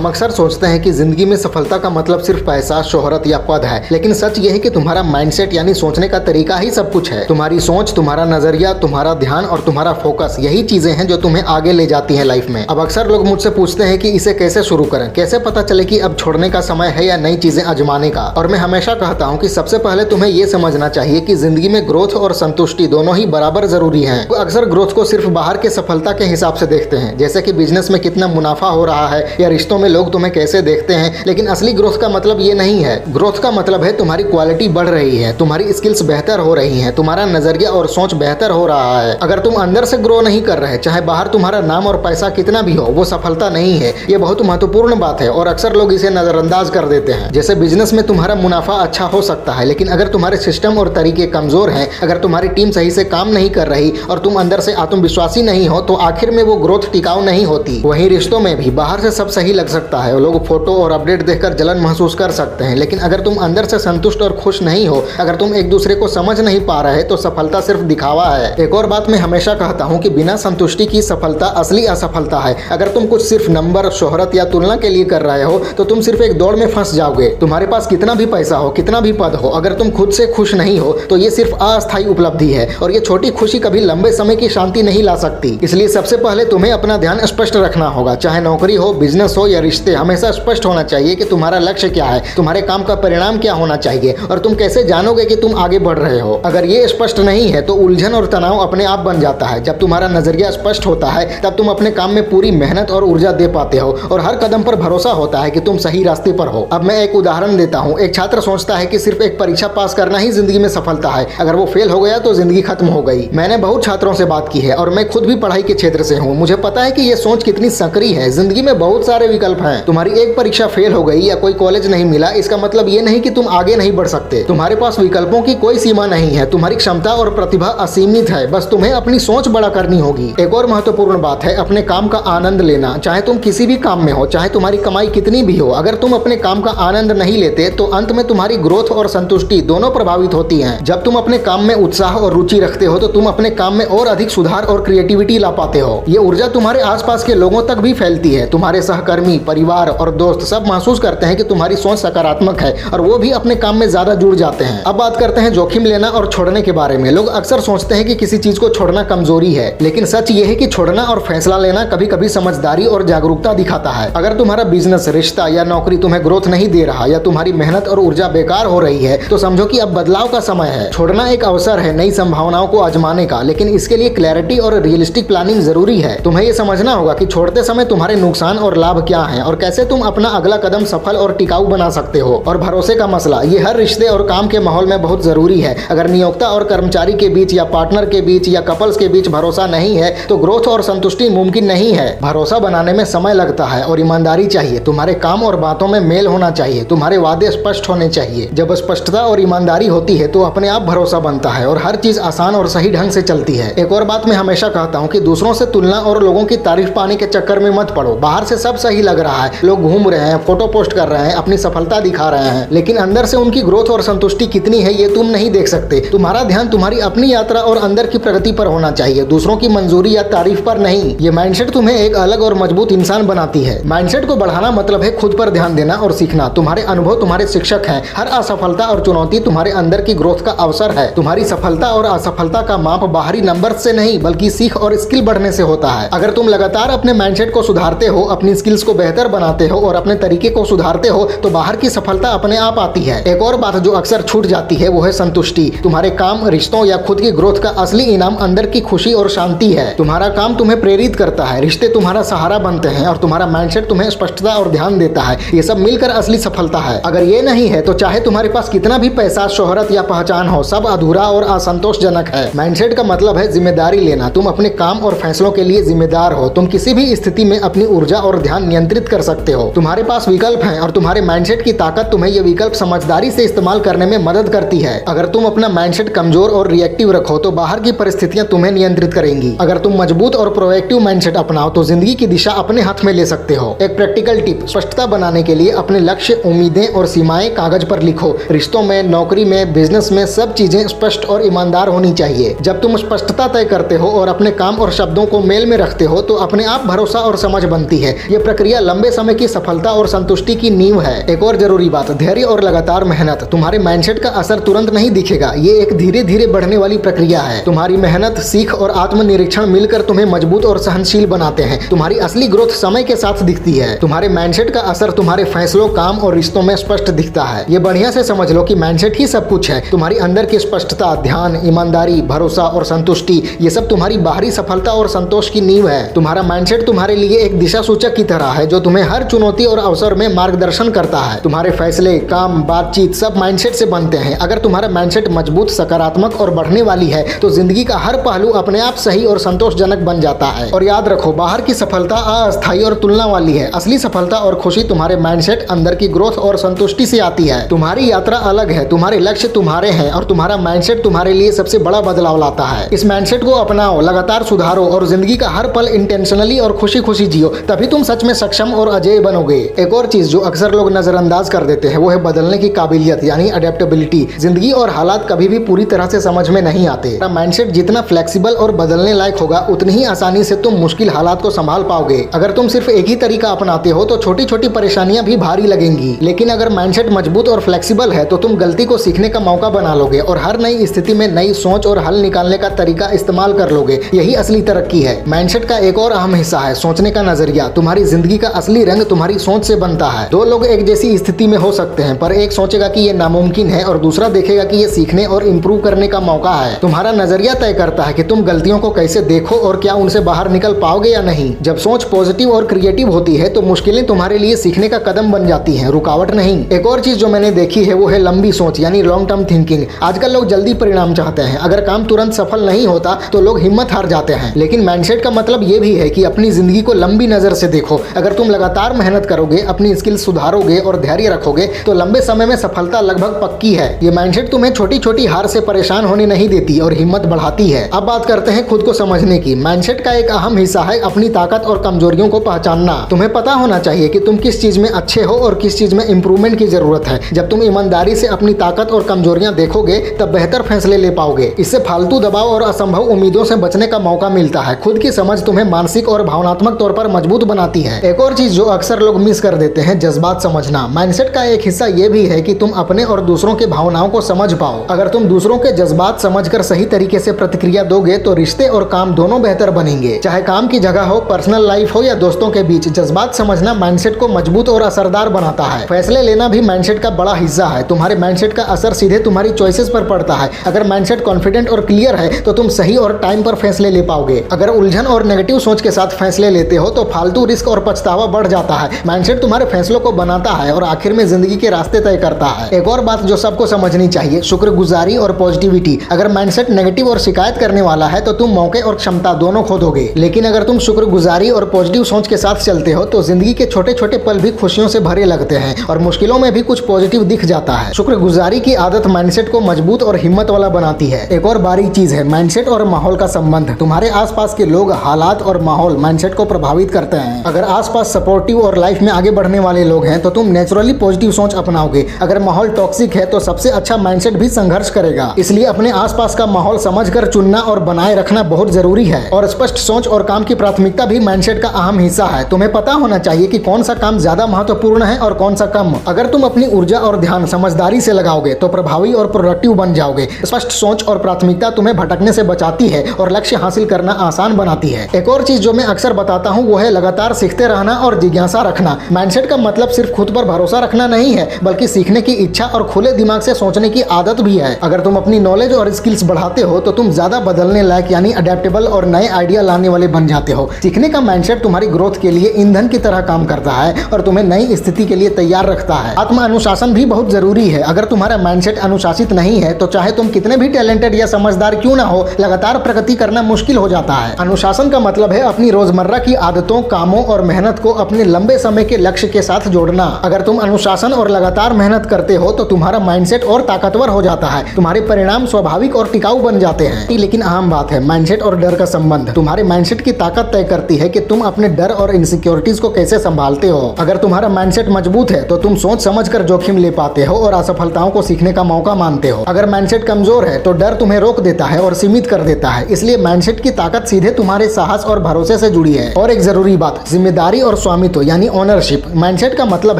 हम अक्सर सोचते हैं कि जिंदगी में सफलता का मतलब सिर्फ पैसा, शोहरत या पद है, लेकिन सच यह है कि तुम्हारा माइंडसेट यानी सोचने का तरीका ही सब कुछ है। तुम्हारी सोच, तुम्हारा नजरिया, तुम्हारा ध्यान और तुम्हारा फोकस, यही चीजें हैं जो तुम्हें आगे ले जाती हैं लाइफ में। अब अक्सर लोग मुझसे पूछते हैं कि इसे कैसे शुरू करें, कैसे पता चले कि अब छोड़ने का समय है या नई चीजें आजमाने का। और मैं हमेशा कहता हूँ कि सबसे पहले तुम्हें यह समझना चाहिए कि जिंदगी में ग्रोथ और संतुष्टि दोनों ही बराबर जरूरी है। अक्सर ग्रोथ को सिर्फ बाहर के सफलता के हिसाब से देखते हैं, जैसे कि बिजनेस में कितना मुनाफा हो रहा है या रिश्तों में लोग तुम्हें कैसे देखते हैं, लेकिन असली ग्रोथ का मतलब ये नहीं है। ग्रोथ का मतलब है तुम्हारी क्वालिटी बढ़ रही है, तुम्हारी स्किल्स बेहतर हो रही हैं, तुम्हारा नजरिया और सोच बेहतर हो रहा है। अगर तुम अंदर से ग्रो नहीं कर रहे, चाहे बाहर तुम्हारा नाम और पैसा कितना भी हो, वो सफलता नहीं है। ये बहुत महत्वपूर्ण बात है और अक्सर लोग इसे नजरअंदाज कर देते हैं। जैसे बिजनेस में तुम्हारा मुनाफा अच्छा हो सकता है, लेकिन अगर तुम्हारे सिस्टम और तरीके कमजोर हैं, अगर तुम्हारी टीम सही से काम नहीं कर रही और तुम अंदर से आत्मविश्वासी नहीं हो, तो आखिर में वो ग्रोथ टिकाऊ नहीं होती। वहीं रिश्तों में भी बाहर से सब सही लग सकता है, लोग फोटो और अपडेट देखकर जलन महसूस कर सकते हैं, लेकिन अगर तुम अंदर से संतुष्ट और खुश नहीं हो, अगर तुम एक दूसरे को समझ नहीं पा रहे, तो सफलता सिर्फ दिखावा है। एक और बात मैं हमेशा कहता हूँ कि बिना संतुष्टि की सफलता असली असफलता है। अगर तुम कुछ सिर्फ नंबर, शोहरत या तुलना के लिए कर रहे हो, तो तुम सिर्फ एक दौड़ में फंस जाओगे। तुम्हारे पास कितना भी पैसा हो, कितना भी पद हो, अगर तुम खुद से खुश नहीं हो, तो ये सिर्फ अस्थायी उपलब्धि है और ये छोटी खुशी कभी लंबे समय की शांति नहीं ला सकती। इसलिए सबसे पहले तुम्हें अपना ध्यान स्पष्ट रखना होगा। चाहे नौकरी हो, बिजनेस हो या रिश्ते, हमेशा स्पष्ट होना चाहिए कि तुम्हारा लक्ष्य क्या है, तुम्हारे काम का परिणाम क्या होना चाहिए और तुम कैसे जानोगे कि तुम आगे बढ़ रहे हो। अगर ये स्पष्ट नहीं है तो उलझन और तनाव अपने आप बन जाता है। जब तुम्हारा नजरिया स्पष्ट होता है, तब तुम अपने काम में पूरी मेहनत और ऊर्जा दे पाते हो और हर कदम पर भरोसा होता है कि तुम सही रास्ते पर हो। अब मैं एक उदाहरण देता हूँ। एक छात्र सोचता है कि सिर्फ एक परीक्षा पास करना ही जिंदगी में सफलता है, अगर वो फेल हो गया तो जिंदगी खत्म हो गई। मैंने बहुत छात्रों से बात की है और मैं खुद भी पढ़ाई के क्षेत्र से हूँ। मुझे पता है कि ये सोच कितनी संकरी है। जिंदगी में बहुत सारे विकल्प हैं। तुम्हारी एक परीक्षा फेल हो गई या कोई कॉलेज नहीं मिला, इसका मतलब ये नहीं कि तुम आगे नहीं बढ़ सकते। तुम्हारे पास विकल्पों की कोई सीमा नहीं है। तुम्हारी क्षमता और प्रतिभा असीमित है, बस तुम्हें अपनी सोच बड़ा करनी होगी। एक और महत्वपूर्ण बात है अपने काम का आनंद लेना। चाहे तुम किसी भी काम में हो, चाहे तुम्हारी कमाई कितनी भी हो, अगर तुम अपने काम का आनंद नहीं लेते, तो अंत में तुम्हारी ग्रोथ और संतुष्टि दोनों प्रभावित होती हैं। जब तुम अपने काम में उत्साह और रुचि रखते हो, तो तुम अपने काम में और अधिक सुधार और क्रिएटिविटी ला पाते हो। ये ऊर्जा तुम्हारे आसपास के लोगों तक भी फैलती है। तुम्हारे सहकर्मी, परिवार और दोस्त सब महसूस करते हैं कि तुम्हारी सोच सकारात्मक है और वो भी अपने काम में ज्यादा जुड़ जाते हैं। अब बात करते हैं जोखिम लेना और छोड़ने के बारे में। लोग अक्सर सोचते हैं कि किसी चीज को छोड़ना कमजोरी है, लेकिन सच ये है कि छोड़ना और फैसला लेना कभी कभी समझदारी और जागरूकता दिखाता है। अगर तुम्हारा बिजनेस, रिश्ता या नौकरी तुम्हें ग्रोथ नहीं दे रहा या तुम्हारी मेहनत और ऊर्जा बेकार हो रही है, तो समझो कि अब बदलाव का समय है। छोड़ना एक अवसर है नई संभावनाओं को आजमाने का, लेकिन इसके लिए क्लैरिटी और रियलिस्टिक प्लानिंग जरूरी है। तुम्हें यह समझना होगा कि छोड़ते समय तुम्हारे नुकसान और लाभ क्या हैं और कैसे तुम अपना अगला कदम सफल और टिकाऊ बना सकते हो। और भरोसे का मसला, ये हर रिश्ते और काम के माहौल में बहुत जरूरी है। अगर नियोक्ता और कर्मचारी के बीच या पार्टनर के बीच या कपल्स के बीच भरोसा नहीं है, तो ग्रोथ और संतुष्टि मुमकिन नहीं है। भरोसा बनाने में समय लगता है और ईमानदारी चाहिए। तुम्हारे काम और बातों में मेल होना चाहिए, तुम्हारे वादे स्पष्ट होने चाहिए। जब स्पष्टता और ईमानदारी होती है, तो अपने आप भरोसा बनता है और हर चीज आसान और सही ढंग से चलती है। एक और बात मैं हमेशा कहता हूँ कि दूसरों से तुलना और लोगों की तारीफ पाने के चक्कर में मत पड़ो। बाहर से सब सही लग रहा है, लोग घूम रहे हैं, फोटो पोस्ट कर रहे हैं, अपनी सफलता दिखा रहे हैं, लेकिन अंदर से उनकी ग्रोथ और संतुष्टि कितनी है ये तुम नहीं देख सकते। तुम्हारा ध्यान तुम्हारी अपनी यात्रा और अंदर की प्रगति पर होना चाहिए, दूसरों की मंजूरी या तारीफ पर नहीं। ये माइंडसेट तुम्हें एक अलग और मजबूत इंसान बनाती है। माइंडसेट को बढ़ाना मतलब है खुद पर ध्यान देना और सीखना। तुम्हारे अनुभव तुम्हारे शिक्षक हैं। हर असफलता और चुनौती तुम्हारे अंदर की ग्रोथ का अवसर है। तुम्हारी सफलता और असफलता का माप बाहरी नंबर से नहीं, बल्कि सीख और स्किल बढ़ने से होता है। अगर तुम लगातार अपने माइंडसेट को सुधारते हो, अपनी स्किल्स को बेहतर बनाते हो और अपने तरीके को सुधारते हो, तो बाहर की सफलता अपने आप आती है। एक और बात जो अक्सर छूट जाती है, वो है संतुष्टि। तुम्हारे काम, रिश्तों या खुद की ग्रोथ का असली इनाम अंदर की खुशी और शांति है। तुम्हारा काम तुम्हें प्रेरित करता है, रिश्ते तुम्हारा सहारा बनते हैं और तुम्हारा माइंडसेट तुम्हें स्पष्टता और ध्यान देता है। ये सब मिलकर असली सफलता है। अगर ये नहीं है, तो चाहे तुम्हारे पास कितना भी पैसा, शोहरत या पहचान हो, सब अधूरा और असंतोषजनक है। माइंडसेट का मतलब है जिम्मेदारी लेना। तुम अपने काम और फैसलों के लिए जिम्मेदार हो। तुम किसी भी स्थिति में अपनी ऊर्जा और ध्यान नियंत्रित कर सकते हो। तुम्हारे पास विकल्प हैं और तुम्हारे माइंडसेट की ताकत तुम्हें ये विकल्प समझदारी से इस्तेमाल करने में मदद करती है। अगर तुम अपना माइंडसेट कमजोर और रिएक्टिव रखो, तो बाहर की परिस्थितियां तुम्हें नियंत्रित करेंगी। अगर तुम मजबूत और प्रोएक्टिव माइंडसेट अपनाओ, तो जिंदगी की दिशा अपने हाथ में ले सकते हो। एक प्रैक्टिकल टिप, स्पष्टता बनाने के लिए अपने लक्ष्य, उम्मीदें और सीमाएं कागज पर लिखो। रिश्तों में, नौकरी में, बिजनेस में सब चीजें स्पष्ट और ईमानदार होनी चाहिए। जब तुम स्पष्टता तय करते हो और अपने काम और शब्दों को मेल में रखते हो, तो अपने आप भरोसा और समझ बनती है। ये प्रक्रिया लंबे समय की सफलता और संतुष्टि की नींव है। एक और जरूरी बात, धैर्य और लगातार मेहनत। तुम्हारे माइंडसेट का असर तुरंत नहीं दिखेगा, ये एक धीरे धीरे बढ़ने वाली प्रक्रिया है। तुम्हारी मेहनत, सीख और आत्मनिरीक्षण मिलकर तुम्हें मजबूत और सहनशील बनाते हैं। तुम्हारी असली ग्रोथ समय के साथ दिखती है। तुम्हारे माइंडसेट का असर तुम्हारे फैसलों, काम और रिश्तों में स्पष्ट दिखता है। ये बढ़िया से समझ लो कि माइंडसेट ही सब कुछ है। तुम्हारी अंदर की स्पष्टता, ध्यान, ईमानदारी, भरोसा और संतुष्टि, ये सब तुम्हारी बाहरी सफलता और संतोष की नींव है। तुम्हारा माइंडसेट तुम्हारे लिए एक दिशा सूचक की तरह है जो तुम्हें हर चुनौती और अवसर में मार्गदर्शन करता है। तुम्हारे फैसले, काम, बातचीत सब माइंडसेट से बनते हैं। अगर तुम्हारा माइंडसेट मजबूत, सकारात्मक और बढ़ने वाली है तो जिंदगी का हर पहलू अपने आप सही और संतोषजनक बन जाता है। और याद रखो, बाहर की सफलता अस्थायी और तुलना वाली है। असली सफलता और खुशी तुम्हारे माइंडसेट, अंदर की ग्रोथ और संतुष्टि से आती है। तुम्हारी यात्रा अलग है, तुम्हारे लक्ष्य तुम्हारे हैं और तुम्हारा माइंडसेट तुम्हारे लिए सबसे बड़ा बदलाव लाता है। इस माइंडसेट को अपनाओ, लगातार सुधारो और जिंदगी का हर पल इंटेंशनली और खुशी खुशी जियो, तभी तुम सच में सक्षम और अजेय बनोगे। एक और चीज जो अक्सर लोग नजरअंदाज कर देते हैं वो है बदलने की काबिलियत यानी अडेप्टेबिलिटी। जिंदगी और हालात कभी भी पूरी तरह से समझ में नहीं आते। माइंडसेट जितना फ्लेक्सिबल और बदलने लायक होगा उतनी ही आसानी से तुम मुश्किल हालात को संभाल पाओगे। अगर तुम सिर्फ एक ही तरीका अपनाते हो तो छोटी छोटी परेशानियां भी भारी लगेंगी, लेकिन अगर माइंडसेट मजबूत और फ्लेक्सिबल है तो तुम गलती को सीखने का मौका बना लोगे और हर नई स्थिति में नई सोच और हल निकालने का तरीका इस्तेमाल कर लोगे। यही असली तरक्की है। माइंडसेट का एक और अहम हिस्सा है सोचने का नजरिया। तुम्हारी जिंदगी का असली रंग तुम्हारी सोच से बनता है। दो लोग एक जैसी स्थिति में हो सकते हैं, पर एक सोचेगा कि ये नामुमकिन है और दूसरा देखेगा कि ये सीखने और इम्प्रूव करने का मौका है। तुम्हारा नजरिया तय करता है कि तुम गलतियों को कैसे देखो और क्या उनसे बाहर निकल पाओगे या नहीं। जब सोच पॉजिटिव और क्रिएटिव होती है तो मुश्किलें तुम्हारे लिए सीखने का कदम बन जाती हैं, रुकावट नहीं। एक और चीज जो मैंने देखी है वो है लंबी सोच यानी लॉन्ग टर्म थिंकिंग। आजकल लोग जल्दी परिणाम चाहते हैं। अगर काम तुरंत सफल नहीं होता तो लोग हिम्मत हार जाते हैं, लेकिन माइंडसेट का मतलब ये भी है कि अपनी जिंदगी को लंबी नजर से देखो। अगर तुम लगातार मेहनत करोगे, अपनी स्किल सुधारोगे और धैर्य रखोगे तो लंबे समय में सफलता लगभग पक्की है। ये माइंडसेट तुम्हें छोटी छोटी हार से परेशान होने नहीं देती और हिम्मत बढ़ाती है। अब बात करते हैं खुद को समझने की। माइंडसेट का एक अहम हिस्सा है अपनी ताकत और कमजोरियों को पहचानना। तुम्हें पता होना चाहिए कि तुम किस चीज में अच्छे हो और किस चीज में इंप्रूवमेंट की जरूरत है। जब तुम ईमानदारी से अपनी ताकत और कमजोरियां देखोगे तब बेहतर फैसले ले पाओगे। इससे फालतू दबाव और असंभव उम्मीदों से बचने का मौका मिलता है। खुद की समझ तुम्हें मानसिक और भावनात्मक तौर पर मजबूत बनाती है। एक और चीज जो अक्सर लोग मिस कर देते हैं, जज्बात समझना। माइंडसेट का एक हिस्सा ये भी है कि तुम अपने और दूसरों के भावनाओं को समझ पाओ। अगर तुम दूसरों के जज्बात समझकर सही तरीके से प्रतिक्रिया दोगे तो रिश्ते और काम दोनों बेहतर बनेंगे। चाहे काम की जगह हो, पर्सनल लाइफ हो या दोस्तों के बीच, जज्बात समझना माइंडसेट को मजबूत और असरदार बनाता है। फैसले लेना भी माइंडसेट का बड़ा हिस्सा है। तुम्हारे माइंडसेट का असर सीधे तुम्हारी चॉइसेस पर पड़ता है। अगर माइंडसेट कॉन्फिडेंट और क्लियर है तो तुम सही और टाइम पर फैसले ले पाओगे। अगर उलझन और नेगेटिव सोच के साथ फैसले लेते हो तो फालतू रिस्क और पछतावा बढ़ जाता है। माइंडसेट तुम्हारे फैसलों को बनाता है और आखिर में जिंदगी के रास्ते तय करता है। एक और बात जो सबको समझनी चाहिए, शुक्रगुजारी और पॉजिटिविटी। अगर माइंडसेट नेगेटिव और शिकायत करने वाला है तो तुम मौके और क्षमता दोनों खो दोगे, लेकिन अगर तुम शुक्रगुजारी और पॉजिटिव सोच के साथ चलते हो तो जिंदगी के छोटे छोटे पल भी खुशियों से भरे लगते हैं और मुश्किलों में भी कुछ पॉजिटिव दिख जाता है। शुक्रगुजारी की आदत माइंडसेट को मजबूत और हिम्मत वाला बनाती है। एक और बारीक चीज है माइंडसेट और माहौल का संबंध। तुम्हारे आसपास के लोग, हालात और माहौल माइंडसेट को प्रभावित करते हैं। अगर आसपास सपोर्टिव और लाइफ में आगे बढ़ने वाले लोग हैं तो तुम नेचुरली पॉजिटिव सोच अपनाओगे। अगर माहौल टॉक्सिक है तो सबसे अच्छा माइंडसेट भी संघर्ष करेगा। इसलिए अपने आसपास का माहौल समझकर चुनना और बनाए रखना बहुत जरूरी है। और स्पष्ट सोच और काम की प्राथमिकता भी माइंडसेट का अहम हिस्सा है। तुम्हें पता होना चाहिए कि कौन सा काम ज्यादा महत्वपूर्ण है और कौन सा कम। अगर तुम अपनी ऊर्जा और ध्यान समझदारी से लगाओगे तो प्रभावी और प्रोडक्टिव बन जाओगे। स्पष्ट सोच और प्राथमिकता तुम्हें भटकने से बचाती है और लक्ष्य हासिल करना आसान बनाती है। एक और चीज जो मैं अक्सर बताता हूँ वो है लगातार सीखते रहना और जिज्ञासा रखना। माइंडसेट का मतलब सिर्फ खुद पर भरोसा रखना नहीं है, बल्कि सीखने की इच्छा और खुले दिमाग से सोचने की आदत भी है। अगर तुम अपनी नॉलेज और स्किल्स बढ़ाते हो तो तुम ज्यादा बदलने लायक यानी अडेप्टेबल और नए आइडिया लाने वाले बन जाते हो। सीखने का माइंडसेट तुम्हारी ग्रोथ के लिए ईंधन की तरह काम करता है और तुम्हें नई स्थिति के लिए तैयार रखता है। आत्म अनुशासन भी बहुत जरूरी है। अगर तुम्हारा माइंडसेट अनुशासित नहीं है तो चाहे तुम कितने भी टैलेंटेड या समझदार क्यों ना हो, लगातार प्रगति करना मुश्किल हो जाता है। अनुशासन का मतलब है अपनी रोजमर्रा की आदतों, कामों और मेहनत को अपने लंबे समय के लक्ष्य के साथ जोड़ना। अगर तुम अनुशासन और लगातार मेहनत करते हो तो तुम्हारा माइंडसेट और ताकतवर हो जाता है। तुम्हारे परिणाम स्वाभाविक और टिकाऊ बन जाते हैं। लेकिन अहम बात है माइंडसेट और डर का संबंध। तुम्हारे माइंडसेट की ताकत तय करती है कि तुम अपने डर और इनसिक्योरिटीज को कैसे संभालते हो। अगर तुम्हारा माइंडसेट मजबूत है तो तुम सोच समझकर जोखिम ले पाते हो और असफलताओं को सीखने का मौका मानते हो। अगर माइंडसेट कमजोर है तो डर तुम्हें रोक देता है और सीमित कर देता है। इसलिए माइंडसेट की ताकत सीधे तुम्हारे साहस और भरोसे से जुड़ी है। और एक जरूरी बात, जिम्मेदारी और स्वामित्व यानी ओनरशिप। माइंडसेट का मतलब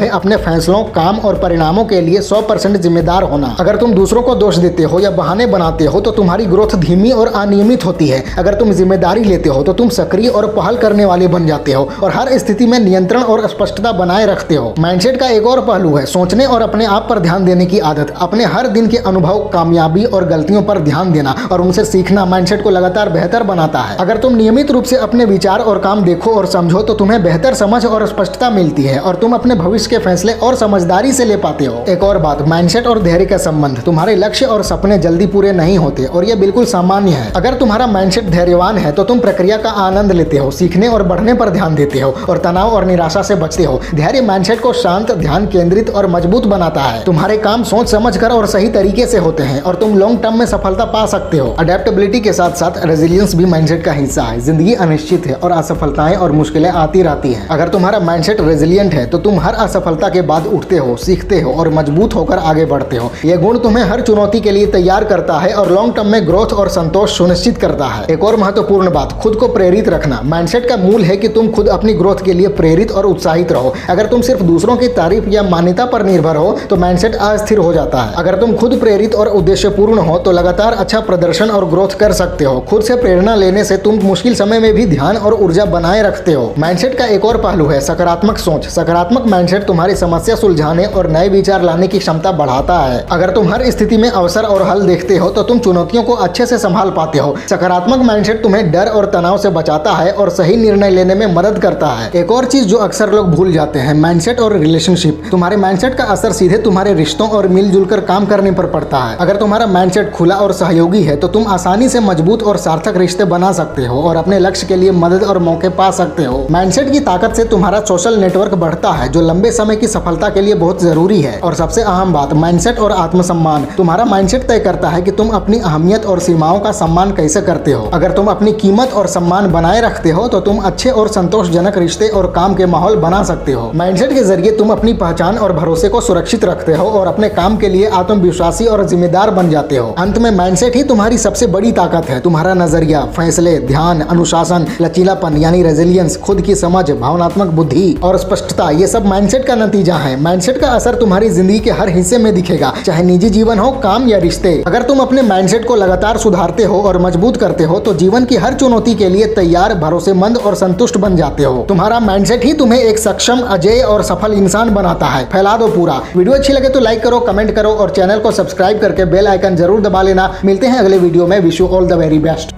है अपने फैसलों, काम और परिणामों के लिए 100% जिम्मेदार होना। अगर तुम दूसरों को दोष देते हो या बहाने बनाते हो तो तुम्हारी ग्रोथ धीमी और अनियमित होती है। अगर तुम जिम्मेदारी लेते हो तो तुम सक्रिय और पहल करने वाले बन जाते हो और हर स्थिति में नियंत्रण और स्पष्टता बनाए रखते हो। माइंडसेट का एक और पहलू है सोचने और अपने आप पर ध्यान देने की आदत। अपने हर दिन के अनुभव, कामयाबी और गलतियों पर ध्यान देना और उनसे सीखना माइंडसेट को लगातार बेहतर बनाता है। अगर तुम नियमित रूप से अपने विचार और काम देखो और समझो तो तुम्हें बेहतर समझ और स्पष्टता मिलती है और तुम अपने भविष्य के फैसले और समझदारी से ले पाते हो। एक और बात, माइंडसेट और धैर्य का संबंध। तुम्हारे लक्ष्य और सपने जल्दी पूरे नहीं होते और यह बिल्कुल सामान्य है। अगर तुम्हारा माइंडसेट धैर्यवान है तो तुम प्रक्रिया का आनंद लेते हो, सीखने और बढ़ने पर ध्यान देते हो और तनाव और निराशा से बचते हो। धैर्य माइंडसेट को शांत, ध्यान केंद्रित और मजबूत बनाता है। तुम्हारे काम सोच समझ कर और सही तरीके से होते हैं और तुम लॉन्ग टर्म में सफलता पा सकते हो। अडेप्टेबिलिटी के साथ साथ रेजिलियंस भी माइंडसेट का हिस्सा है। जिंदगी अनिश्चित है और असफलताएं और मुश्किलें आती रहती हैं। अगर तुम्हारा माइंडसेट रेजिलियंट है तो तुम हर असफलता के बाद उठते हो, सीखते हो और मजबूत होकर आगे बढ़ते हो। यह गुण तुम्हें हर चुनौती के लिए तैयार करता है और लॉन्ग टर्म में ग्रोथ और संतोष सुनिश्चित करता है। एक और महत्वपूर्ण बात, खुद को प्रेरित रखना। माइंडसेट का मूल है कि तुम खुद अपनी ग्रोथ के लिए प्रेरित और उत्साहित रहो। अगर तुम सिर्फ दूसरों की तारीफ या मान्यता पर निर्भर हो तो माइंडसेट अस्थिर हो जाता है। अगर तुम खुद प्रेरित और उद्देश्यपूर्ण हो तो लगातार अच्छा प्रदर्शन और ग्रोथ कर सकते हो। खुद से प्रेरणा लेने से तुम मुश्किल समय में भी ध्यान और ऊर्जा बनाए रखते हो। माइंडसेट का एक और पहलू है सकारात्मक सोच। सकारात्मक माइंडसेट तुम्हारी समस्या सुलझाने और नए विचार लाने की क्षमता बढ़ाता है। अगर तुम हर स्थिति में अवसर और हल देखते हो तो तुम चुनौतियों को अच्छे से संभाल पाते हो। सकारात्मक माइंडसेट तुम्हें डर और तनाव से बचाता है और सही निर्णय लेने में मदद करता है। एक और चीज जो अक्सर लोग भूल जाते हैं, माइंडसेट और रिलेशनशिप। तुम्हारे माइंडसेट का असर सीधे तुम्हारे रिश्तों और मिलजुल कर काम करने पर पड़ता है। अगर तुम्हारा माइंडसेट खुला और सहयोगी है तो तुम आसानी से मजबूत और सार्थक रिश्ते बना सकते हो और अपने लक्ष्य के लिए मदद और मौके पा सकते हो। माइंडसेट की ताकत से तुम्हारा सोशल नेटवर्क बढ़ता है जो लंबे समय की सफलता के लिए बहुत जरूरी है। और सबसे अहम बात, माइंडसेट और आत्मसम्मान। तुम्हारा माइंडसेट तय करता है कि तुम अपनी अहमियत और सीमाओं का सम्मान कैसे करते हो। अगर तुम अपनी कीमत और सम्मान बनाए रखते हो तो तुम अच्छे और संतोषजनक रिश्ते और काम के माहौल बना सकते हो। माइंडसेट के जरिए तुम अपनी पहचान और भरोसे को सुरक्षित रखते हो और अपने काम के लिए आत्मविश्वासी और जिम्मेदार बन जाते हो। अंत में माइंडसेट ही तुम्हारी सबसे बड़ी ताकत है। तुम्हारा नजरिया, फैसले, ध्यान, अनुशासन, लचीलापन यानी रेजिलियंस, खुद की समझ, भावनात्मक बुद्धि और स्पष्टता, ये सब माइंडसेट का नतीजा है। माइंडसेट का असर तुम्हारी जिंदगी के हर हिस्से में दिखेगा, चाहे निजी जीवन हो, काम या रिश्ते। अगर तुम अपने माइंडसेट को लगातार सुधारते हो और मजबूत करते हो तो जीवन की हर चुनौती के लिए तैयार, भरोसेमंद और संतुष्ट बन जाते हो। तुम्हारा माइंडसेट ही तुम्हें एक सक्षम, अजेय और सफल इंसान बनाता है। फैला दो पूरा। वीडियो अच्छी लगे तो लाइक करो, कमेंट करो और चैनल को सब्सक्राइब करके बेल आइकन जरूर दबा लेना। मिलते हैं अगले वीडियो में। Wish you all the very best.